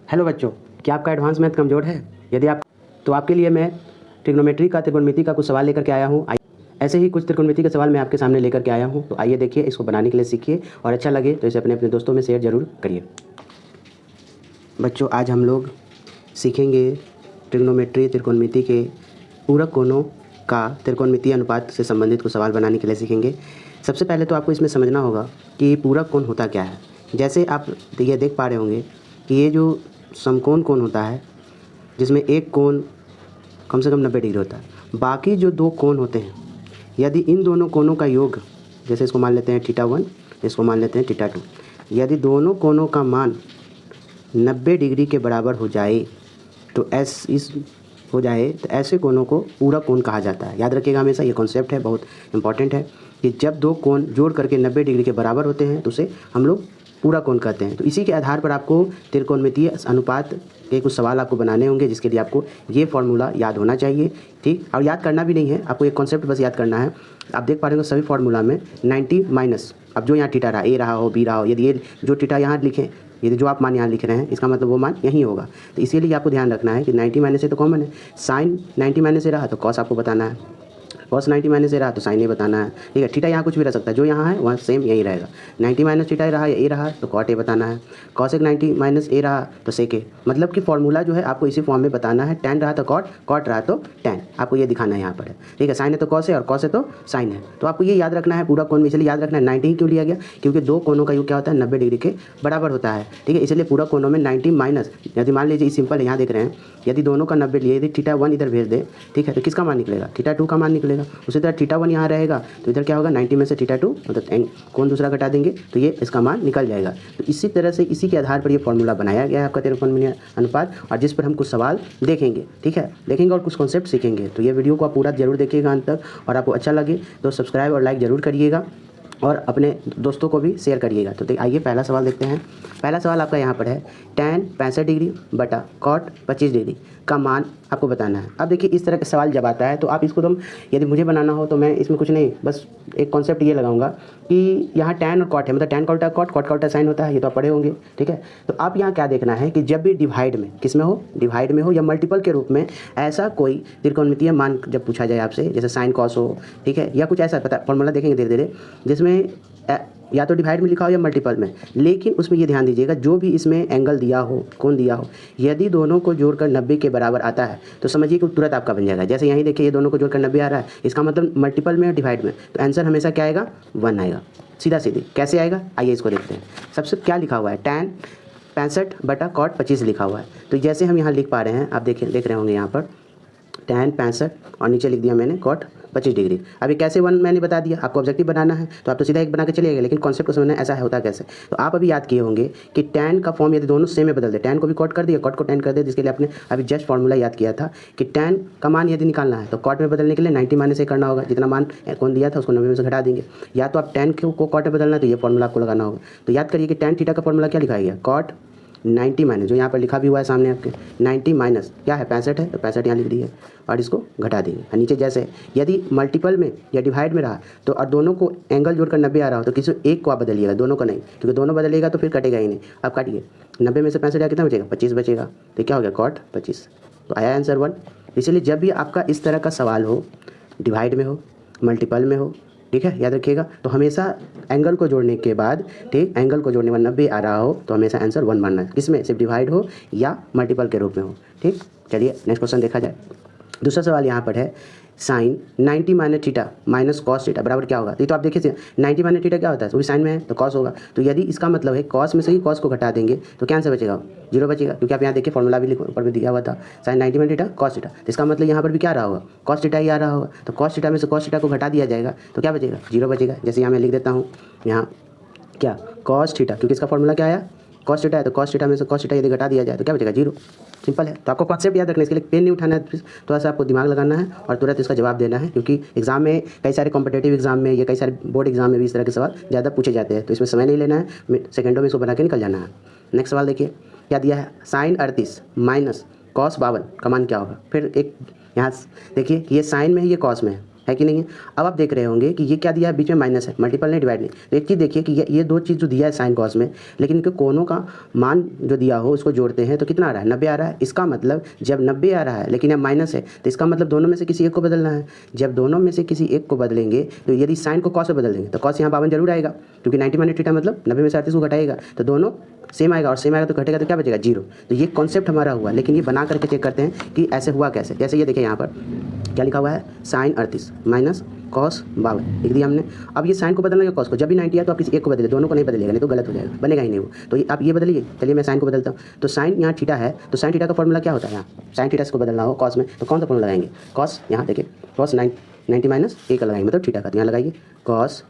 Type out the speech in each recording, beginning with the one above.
Hello बच्चों, क्या आपका एडवांस मैथ कमज़ोर है? यदि आप तो आपके लिए मैं ट्रिग्नोमेट्री का त्रिकोणमिति का कुछ सवाल लेकर के आया हूँ। ऐसे ही कुछ त्रिकोणमिति के सवाल मैं आपके सामने लेकर के आया हूँ। तो आइए देखिए, इसको बनाने के लिए सीखिए और अच्छा लगे तो इसे अपने अपने दोस्तों में शेयर ज़रूर करिए। बच्चों, आज हम लोग सीखेंगे ट्रिग्नोमेट्री त्रिकोणमिति के पूरक कोणों का त्रिकोणमितीय अनुपात से संबंधित कुछ सवाल बनाने के लिए सीखेंगे। सबसे पहले तो आपको इसमें समझना होगा कि पूरक कोण होता क्या है। जैसे आप ये देख पा रहे होंगे कि ये जो समकोण कोण होता है, जिसमें एक कोण कम से कम 90 डिग्री होता है। बाकी जो दो कोण होते हैं, यदि इन दोनों कोणों का योग, जैसे इसको मान लेते हैं θ1, इसको मान लेते हैं θ2, यदि दोनों कोणों का मान 90 डिग्री के बराबर हो जाए तो ऐसे कोणों को पूरक कोण कहा जाता है। याद रखिएगा, हमेशा ये कॉन्सेप्ट है, बहुत इंपॉर्टेंट है कि जब दो कोण जोड़ करके 90 डिग्री के बराबर होते हैं तो उसे हम लोग पूरक कोण कहते हैं। तो इसी के आधार पर आपको त्रिकोणमितीय अनुपात के कुछ सवाल आपको बनाने होंगे, जिसके लिए आपको ये फॉर्मूला याद होना चाहिए, ठीक। और याद करना भी नहीं है, आपको एक कॉन्सेप्ट बस याद करना है। आप देख पा रहे हो सभी फॉर्मूला में 90 माइनस, अब जो यहाँ थीटा रहा, ए रहा हो, बी रहा हो, यदि ये जो थीटा यहाँ लिखें, यदि जो आप मान यहाँ लिख रहे हैं, इसका मतलब वो मान यहीं होगा। तो इसीलिए आपको ध्यान रखना है कि 90 माइनस से तो कॉमन है, साइन 90 माइनस से रहा तो कॉस आपको बताना है, कॉस 90 माइनस से रहा तो साइन ये बताना है, ठीक है। थीटा यहाँ कुछ भी रह सकता है, जो यहाँ है वहाँ सेम यही रहेगा। 90 माइनस थीटा रहा या ए रहा तो कॉट ए बताना है, कॉस एक 90 माइनस ए रहा तो सेक ए। मतलब कि फॉर्मूला जो है आपको इसी फॉर्म में बताना है। टैन रहा तो कॉट, कॉट रहा तो टैन, आपको ये दिखाना है यहाँ पर है, ठीक है। साइन है तो कॉस है और कॉस है तो साइन है। तो आपको ये याद रखना है पूरा कोण में, इसलिए याद रखना है 90 ही क्यों लिया गया, क्योंकि दो कोणों का योग क्या होता है, 90 डिग्री के बराबर होता है, ठीक है। इसलिए पूरा कोणों में 90 माइनस, यदि मान लीजिए सिंपल है, यहाँ देख रहे हैं, यदि दोनों का 90 लिए, यदि θ1 इधर भेज दे, ठीक है, तो किसका मान निकलेगा, θ2 का मान निकलेगा। उसी तरह θ1 यहाँ रहेगा तो इधर क्या होगा, 90 में से θ2 मतलब कोण दूसरा घटा देंगे तो ये इसका मान निकल जाएगा। तो इसी तरह से इसी के आधार पर ये फॉर्मूला बनाया गया है आपका त्रिकोणमितीय अनुपात, और जिस पर हम कुछ सवाल देखेंगे, ठीक है, देखेंगे और कुछ कॉन्सेप्ट सीखेंगे। तो ये वीडियो को आप पूरा जरूर देखिएगा अंत तक, और आपको अच्छा लगे तो सब्सक्राइब और लाइक ज़रूर करिएगा और अपने दोस्तों को भी शेयर करिएगा। तो आइए पहला सवाल देखते हैं। पहला सवाल आपका यहाँ पर है, टैन 65 डिग्री बटा कॉट 25 डिग्री का मान आपको बताना है। अब देखिए, इस तरह का सवाल जब आता है तो आप इसको यदि मुझे बनाना हो तो मैं इसमें कुछ नहीं, बस एक कॉन्सेप्ट ये लगाऊंगा कि यहाँ टैन और कॉट है, मतलब टैन का उल्टा कॉट, कॉट का उल्टा साइन होता है, ये तो आप पढ़े होंगे, ठीक है। तो आप यहाँ क्या देखना है कि जब भी डिवाइड में, किस में हो, डिवाइड में हो या मल्टीपल के रूप में ऐसा कोई त्रिकोणमितीय मान जब पूछा जाए आपसे, जैसे साइन कॉस हो, ठीक है, या कुछ ऐसा, पता फॉर्मूला देखेंगे धीरे धीरे, जिसमें या तो डिवाइड में लिखा हो या मल्टीपल में, लेकिन उसमें ये ध्यान दीजिएगा जो भी इसमें एंगल दिया हो, कोण दिया हो, यदि दोनों को जोड़कर 90 के बराबर आता है तो समझिए कि तुरंत आपका बन जाएगा। जैसे यहीं देखिए, ये दोनों को जोड़कर 90 आ रहा है, इसका मतलब मल्टीपल में और डिवाइड में, तो आंसर हमेशा क्या आएगा, 1 आएगा, सीधा सीधी। कैसे आएगा, आइए इसको देखते हैं। सबसे क्या लिखा हुआ है, टैन 65 बटा कॉट 25 लिखा हुआ है। तो जैसे हम यहाँ लिख पा रहे हैं, आप देख रहे होंगे यहाँ पर टैन 65 और नीचे लिख दिया मैंने कॉट 25 डिग्री। अभी कैसे 1 मैंने बता दिया, आपको ऑब्जेक्टिव बनाना है तो आप तो सीधा एक बना के चलिएगा, लेकिन कॉन्सेप्ट को समझना ऐसा होता कैसे। तो आप अभी याद किए होंगे कि टैन का फॉर्म यदि दोनों सेम में बदल दे, टैन को भी कॉट कर दिया, कॉट को टैन कर दिया, जिसके लिए आपने अभी जस्ट फॉर्मूला याद किया था कि टैन का मान यदि निकालना है तो कॉट में बदलने के लिए 90 माइनस से करना होगा, जितना मान कौन दिया था उसको 90 में से घटा देंगे। या तो आप टैन को कॉट में बदलना है तो ये फॉर्मूला आपको लगाना होगा। तो याद करिए कि टैन थीटा का फॉर्मूला क्या लिखा गया, कॉट 90 माइनस, जो यहाँ पर लिखा भी हुआ है सामने आपके, 90 माइनस क्या है, 65 है, तो 65 यहाँ लिख दी है और इसको घटा देंगे। और नीचे जैसे यदि मल्टीपल में या डिवाइड में रहा तो और दोनों को एंगल जोड़कर 90 आ रहा हो तो किसी एक को आप बदलिएगा, दोनों को नहीं, क्योंकि दोनों बदलिएगा तो फिर कटेगा ही नहीं। आप काटिए, 90 में से 65 कितना बचेगा, 25 बचेगा, तो क्या हो गया, कॉट 25। तो आया आंसर 1। इसलिए जब भी आपका इस तरह का सवाल हो, डिवाइड में हो, मल्टीपल में हो, ठीक है, याद रखिएगा, तो हमेशा एंगल को जोड़ने के बाद, ठीक, एंगल को जोड़ने में 90 आ रहा हो तो हमेशा आंसर 1 मानना है, किसमें, सिर्फ डिवाइड हो या मल्टीपल के रूप में हो, ठीक। चलिए नेक्स्ट क्वेश्चन देखा जाए। दूसरा सवाल यहाँ पर है, sine 90 minus theta minus cos theta बराबर क्या होगा। तो ये तो आप देखिए 90 माइनस थीटा क्या होता है, वो भी साइन में है तो कॉस होगा। तो यदि इसका मतलब है कॉस में से ही कॉस को घटा देंगे तो क्या आंसर बचेगा, 0 बचेगा, क्योंकि आप यहाँ देखिए फॉर्मूला भी ऊपर में दिया हुआ था, sine 90 minus theta cos theta, तो इसका मतलब यहाँ पर भी क्या रहा होगा, कॉस थीटा ही आ रहा होगा। तो कॉस थीटा में से कॉस थीटा को घटा दिया जाएगा तो क्या बचेगा, 0 बचेगा। जैसे यहाँ मैं लिख देता हूँ, यहाँ क्या, कॉस थीटा, क्योंकि इसका फॉर्मूला क्या आया, कॉस थीटा है, तो कॉस थीटा में से कॉस थीटा यदि घटा दिया जाए तो क्या बचेगा, 0। सिंपल है। तो आपको कॉन्सेप्ट याद रखना है, इसके लिए पेन नहीं उठाना है, थोड़ा सा आपको दिमाग लगाना है और तुरंत इसका जवाब देना है, क्योंकि एग्जाम में, कई सारे कॉम्पिटेटिव एग्जाम में या कई सारे बोर्ड एग्जाम में भी इस तरह के सवाल ज़्यादा पूछे जाते हैं। तो इसमें समय नहीं लेना है, सेकंडों में इसको बना के निकल जाना है। नेक्स्ट सवाल देखिए क्या दिया है, साइन 38 माइनस कॉस 52 का मान क्या होगा। फिर एक यहाँ देखिए कि ये साइन में है, ये कॉस में है, है कि नहीं है। अब आप देख रहे होंगे कि ये क्या दिया है, बीच में माइनस है, मल्टीपल नहीं डिवाइड नहीं। तो एक चीज़ देखिए कि ये दो चीज़ जो दिया है साइन कॉस में, लेकिन इनके कोनों का मान जो दिया हो उसको जोड़ते हैं तो कितना आ रहा है, 90 आ रहा है। इसका मतलब जब 90 आ रहा है लेकिन अब माइनस है तो इसका मतलब दोनों में से किसी एक को बदलना है। जब दोनों में से किसी एक को बदलेंगे तो यदि साइन को कॉस में बदल देंगे तो कॉस यहाँ 52 जरूर आएगा, क्योंकि 90 माइनस थीटा मतलब 90 में से 38 को घटाएगा तो दोनों सेम आएगा, और सेम आएगा तो घटेगा तो क्या बचेगा, 0। तो ये कॉन्सेप्ट हमारा हुआ, लेकिन ये बना करके चेक करते हैं कि ऐसे हुआ कैसे। जैसे ये देखिए यहाँ पर क्या लिखा हुआ है, साइन 38 माइनस कॉस 52 लिख दिया हमने। अब ये साइन को बदलना है कॉस को, जब भी 90 आया तो आप किसी एक को बदले, दोनों को नहीं बदलेगा, नहीं तो गलत हो जाएगा, बनेगा ही नहीं वो। तो आप ये बदलिए, चलिए मैं साइन को बदलता हूँ। तो साइन यहाँ थीटा है, तो साइन थीटा का फॉर्मूला क्या होता है, यहाँ साइन थीटा को बदलना हो कॉस में तो कौन सा फॉर्मूला लगाएंगे, कॉस, यहाँ देखिए कॉस 90 माइनस ए का लगाएंगे, मतलब थीटा का, तो यहाँ लगाइए कॉस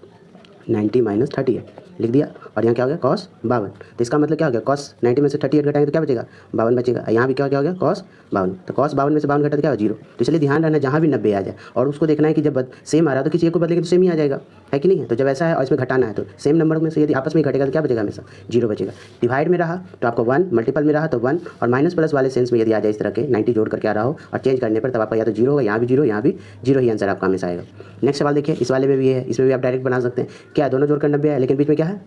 90 माइनस 30 है, लिख दिया। और यहाँ क्या हो गया, कॉस 52। तो इसका मतलब क्या हो गया, कॉस 90 में से 38 घटाएंगे तो क्या बचेगा, 52 बचेगा। यहाँ भी क्या हो गया, कॉस 52। तो कॉस 52 में से 52 घटा तो क्या हो, 0। तो इसलिए ध्यान रखना जहाँ भी 90 आ जाए और उसको देखना है कि जब सेम आ रहा है तो किसी एक को बदलेंगे तो सेम ही आ जाएगा, है कि नहीं है। तो जब ऐसा है और इसमें घटाना है तो सेम नंबर में से यदि आपस में घटेगा तो क्या बचेगा, हमेशा 0 बचेगा। डिवाइड में रहा तो आपको 1, मल्टीपल में रहा तो 1, और माइनस प्लस वाले सेंस में यदि आ जाए इस तरह के 90 जोड़ करके आ रहा हो और चेंज करने पर तब आपका या तो 0 होगा, यहाँ भी 0, यहाँ भी 0 ही आंसर आपका हमेशा आएगा। नेक्स्ट सवाल देखिए, इस वाले में भी है, इसमें भी आप डायरेक्ट बना सकते हैं। क्या दोनों जोड़कर 90 है, लेकिन बीच में क्या है,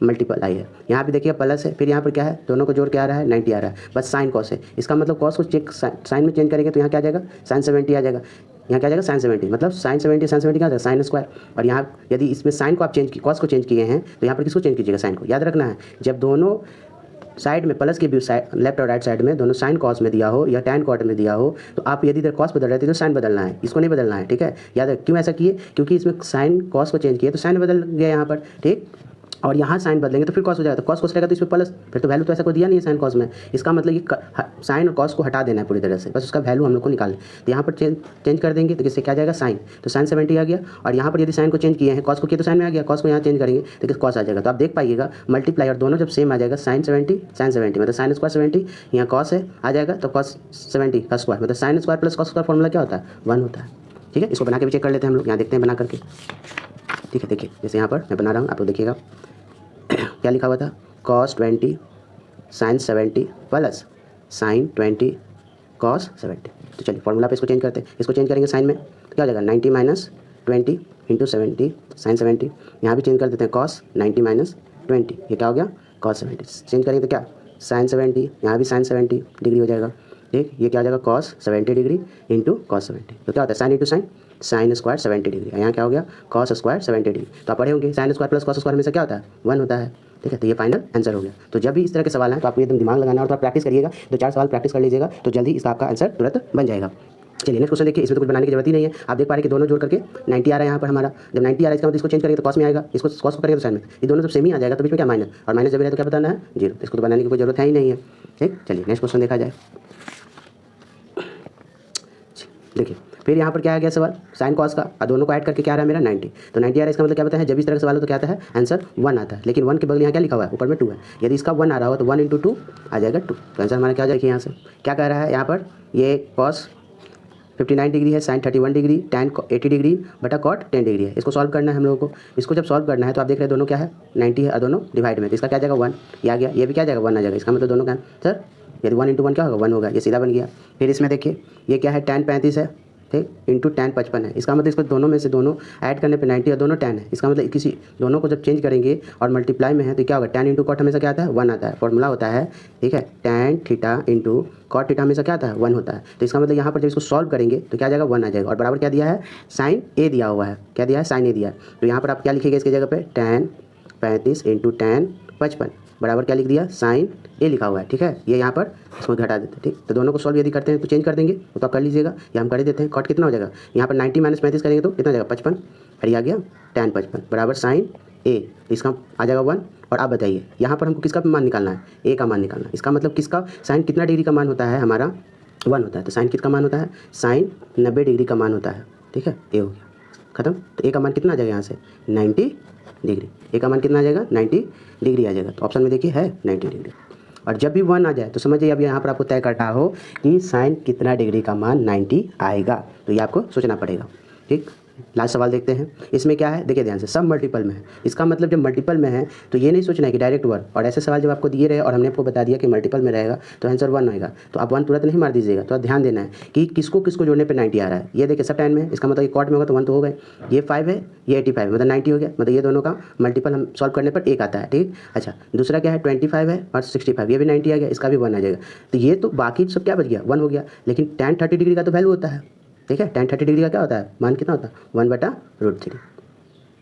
मल्टीपल आई है। यहाँ पे देखिए प्लस है, फिर यहाँ पर क्या है, दोनों को जोड़ के आ रहा है 90 आ रहा है, बस साइन कॉस है। इसका मतलब कॉस को चेक साइन में चेंज करेंगे तो यहाँ क्या आ जाएगा, साइन 70 आ जाएगा। यहाँ क्या आ जाएगा, साइन 70, मतलब साइन 70 क्या आ जाएगा, साइन स्क्वायर। और यहाँ यदि इसमें साइन को आप चेंज कॉस को चेंज किए हैं तो यहाँ पर किसको चेंज कीजिएगा, साइन को। याद रखना है जब दोनों साइड में प्लस के भी लेफ्ट और राइट साइड में दोनों साइन कॉस में दिया हो या टैन कॉट में दिया हो तो आप यदि इधर कॉस बदल रहे थे तो साइन बदलना है, इसको नहीं बदलना है, ठीक है। याद है क्यों ऐसा किए, क्योंकि इसमें साइन कॉस को चेंज किए तो साइन बदल गया यहाँ पर, ठीक। और यहाँ साइन बदलेंगे तो फिर कॉस हो जाएगा, तो कॉस रहेगा तो इसमें प्लस, फिर तो वैल्यू तो ऐसा कोई दिया नहीं है साइन कॉस में। इसका मतलब ये साइन और कॉस को हटा देना है पूरी तरह से, बस उसका वैल्यू हम लोग को निकालें। तो यहाँ पर चेंज कर देंगे तो किससे क्या जाएगा, साइन, तो साइन 70 आ गया। और यहाँ पर यदि साइन को चेंज किए हैं, कॉस को किया तो साइन में आ गया, कॉस को यहाँ चेंज करेंगे तो किस कॉस आ जाएगा। तो आप देख पाइएगा मल्टीप्लाई और दोनों जब सेम आ जाएगा, साइन 70 मतलब साइन स्क्वायर 70, यहाँ कॉस है आ जाएगा तो कॉस 70 का स्क्वायर, मतलब साइन स्क्वायर प्लस कॉस का फॉर्मूला क्या होता है, 1 होता है, ठीक है। इसको बना के भी चेक कर लेते हैं हम लोग, यहाँ देखते हैं बना करके, ठीक है। देखिए जैसे यहाँ पर मैं बना रहा हूँ, आप लोग देखिएगा क्या लिखा हुआ था, cos 20 sin 70 plus sin 20 cos 70। तो चलिए फॉर्मूला पे इसको चेंज करते हैं, इसको चेंज करेंगे साइन में तो क्या हो जाएगा, 90 माइनस 20 इंटू 70 sin 70। यहाँ भी चेंज कर देते हैं cos 90 माइनस 20, ये क्या हो गया, cos 70। चेंज करेंगे तो क्या, sin 70, यहाँ भी sin 70 डिग्री हो जाएगा, ठीक। ये क्या हो जाएगा, cos 70 डिग्री इंटू cos 70। तो क्या होता है, sine into sine, sine square 70 degree, यहाँ क्या हो गया, कॉस स्क्वायर 70 डिग्री। तो आप पढ़े होंगे sine square plus cos square में से क्या होता है, 1 होता है, ठीक है। तो ये फाइनल आंसर हो गया। तो जब भी इस तरह के सवाल हैं तो आपको एकदम दिमाग लगाना और थोड़ा प्रैक्टिस करिएगा, 2-4 सवाल प्रैक्टिस कर लीजिएगा तो जल्दी इसका आपका आंसर तुरंत बन जाएगा। चलिए नेक्स्ट क्वेश्चन देखिए, इसमें तो कुछ बनाने की जरूरत ही नहीं है, आप देख पा रहे हैं कि दोनों जोड़ करके 90 आ रहा है यहाँ पर हमारा। जब 90 आ रहा है इसका मतलब इसको चेंज करेंगे तो कॉस में आएगा, इसको कॉस को करेंगे तो साइन में, ये दोनों जब सेम ही आ जाएगा तो बीच में क्या माइनस, और माइनस जब है तो क्या बताना है, 0। इसको तो बनाने की कोई जरूरत है ही नहीं है, ठीक। चलिए नेक्स्ट क्वेश्चन देखा जाए। देखिए फिर यहाँ पर क्या आ गया सवाल, साइन कॉस का, और दोनों को ऐड करके क्या आ रहा है मेरा 90। तो 90 आ रहा है, इसका मतलब क्या बताया है, जब इस तरह का सवाल हो तो क्या आता है, आंसर 1 आता है। लेकिन 1 के बगल यहाँ क्या लिखा हुआ है, ऊपर में 2 है। यदि इसका 1 आ रहा हो तो 1 इंटू 2 आ जाएगा 2। तो आंसर हमारा क्या आ जाएगा, यहाँ से क्या कह रहा है, यहाँ पर ये कॉस 59 डिग्री है, साइन 31 डिग्री, टैन 80 डिग्री बटा कॉट 10 डिग्री है। इसको सॉल्व करना है हम लोगों को। इसको जब सॉल्व करना है तो आप देख रहे हैं दोनों क्या है, 90 है और दोनों डिवाइड में, तो इसका क्या जाएगा 1, ये आ गया, ये भी क्या जाएगा 1 आ जाएगा। इसका मतलब दोनों का आंसर यदि 1 इंटू 1 क्या होगा, 1 होगा, ये सीधा बन गया। फिर इसमें देखिए ये क्या है, टैन 35 है, ठीक, इंटू टैन 55 है। इसका मतलब इसको दोनों में से दोनों ऐड करने पे 90 और दोनों टैन है। इसका मतलब किसी दोनों को जब चेंज करेंगे और मल्टीप्लाई में है तो क्या होगा, टैन इंटू कॉट हमेशा क्या आता है, 1 आता है। फॉर्मूला होता है, ठीक है, tan theta into cot theta हमेशा क्या आता है, 1 होता है। तो इसका मतलब यहाँ पर जब इसको सॉल्व करेंगे तो क्या आ जाएगा, 1 आ जाएगा। और बराबर क्या दिया है, साइन ए दिया हुआ है, क्या दिया है, साइन ए दिया है। तो यहाँ पर आप क्या लिखेंगे इसकी जगह पे, टैन 35 इंटू टैन 55 बराबर क्या लिख दिया, साइन ए लिखा हुआ है, ठीक है। ये यहाँ पर इसमें घटा देते हैं, ठीक। तो दोनों को सॉल्व यदि करते हैं तो चेंज कर देंगे, तो आप कर लीजिएगा, या हम कर ही देते हैं। कॉट कितना हो जाएगा, यहाँ पर 90 माइनस 35 करेंगे तो कितना हो जाएगा, 55, और ये आ गया टैन 55 बराबर साइन ए, इसका आ जाएगा 1। और आप बताइए यहाँ पर हमको किसका मान निकालना है, ए का मान निकालना है। इसका मतलब किसका, साइन कितना डिग्री का मान होता है हमारा, 1 होता है। तो साइन कितना मान होता है, साइन 90 डिग्री का मान होता है, ठीक है। ए हो गया खत्म। तो ए का मान कितना आ जाएगा यहाँ से, 90 डिग्री। ए का मान कितना आ जाएगा, 90 डिग्री आ जाएगा। तो ऑप्शन में देखिए है 90 डिग्री। और जब भी 1 आ जाए तो समझिए अब यहाँ पर आपको तय करना हो कि साइन कितना डिग्री का मान 90 आएगा, तो ये आपको सोचना पड़ेगा, ठीक। लास्ट सवाल देखते हैं। इसमें क्या है, देखिए ध्यान से, सब मल्टीपल में है। इसका मतलब जब मल्टीपल में है तो ये नहीं सोचना है कि डायरेक्ट 1, और ऐसे सवाल जब आपको दिए रहे और हमने आपको बता दिया कि मल्टीपल में रहेगा तो आंसर 1 आएगा, तो आप 1 तुरंत नहीं मार दीजिएगा। तो आप ध्यान देना है कि किसको किसको जोड़ने पर 90 आ रहा है। ये देखिए सब 10 में है, इसका मतलब ये क्वाड में होगा तो 1 तो हो गए, ये 5 है, ये 85 मतलब 90 हो गया, मतलब ये दोनों का मल्टीपल हम सॉल्व करने पर 1 आता है। ठीक, अच्छा दूसरा क्या है, 25 है और 65, ये भी 90 आ गया, इसका भी 1 आ जाएगा। तो ये तो बाकी सब क्या बच गया, 1 हो गया। लेकिन tan 30 डिग्री का तो वैल्यू होता है, ठीक है, tan 30 डिग्री का क्या होता है, मान कितना होता है, 1/√3।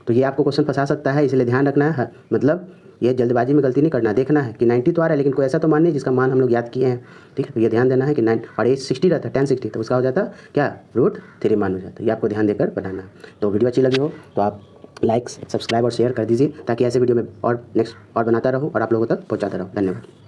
तो ये आपको क्वेश्चन फंसा सकता है, इसलिए ध्यान रखना है। मतलब ये जल्दबाजी में गलती नहीं करना, देखना है कि 90 तो आ रहा है लेकिन कोई ऐसा तो मान नहीं जिसका मान हम लोग याद किए हैं। ठीक है, तो ये ध्यान देना है कि 9 और ये 60 रहता है, tan 60, तो उसका हो जाता क्या, √3 मान हो जाता है। ये आपको ध्यान देकर बनाना है। तो वीडियो अच्छी लगी हो तो आप लाइक, सब्सक्राइब और शेयर कर दीजिए ताकि ऐसे वीडियो में और नेक्स्ट और बनाता रहूँ और आप लोगों तक पहुँचाता रहूँ। धन्यवाद।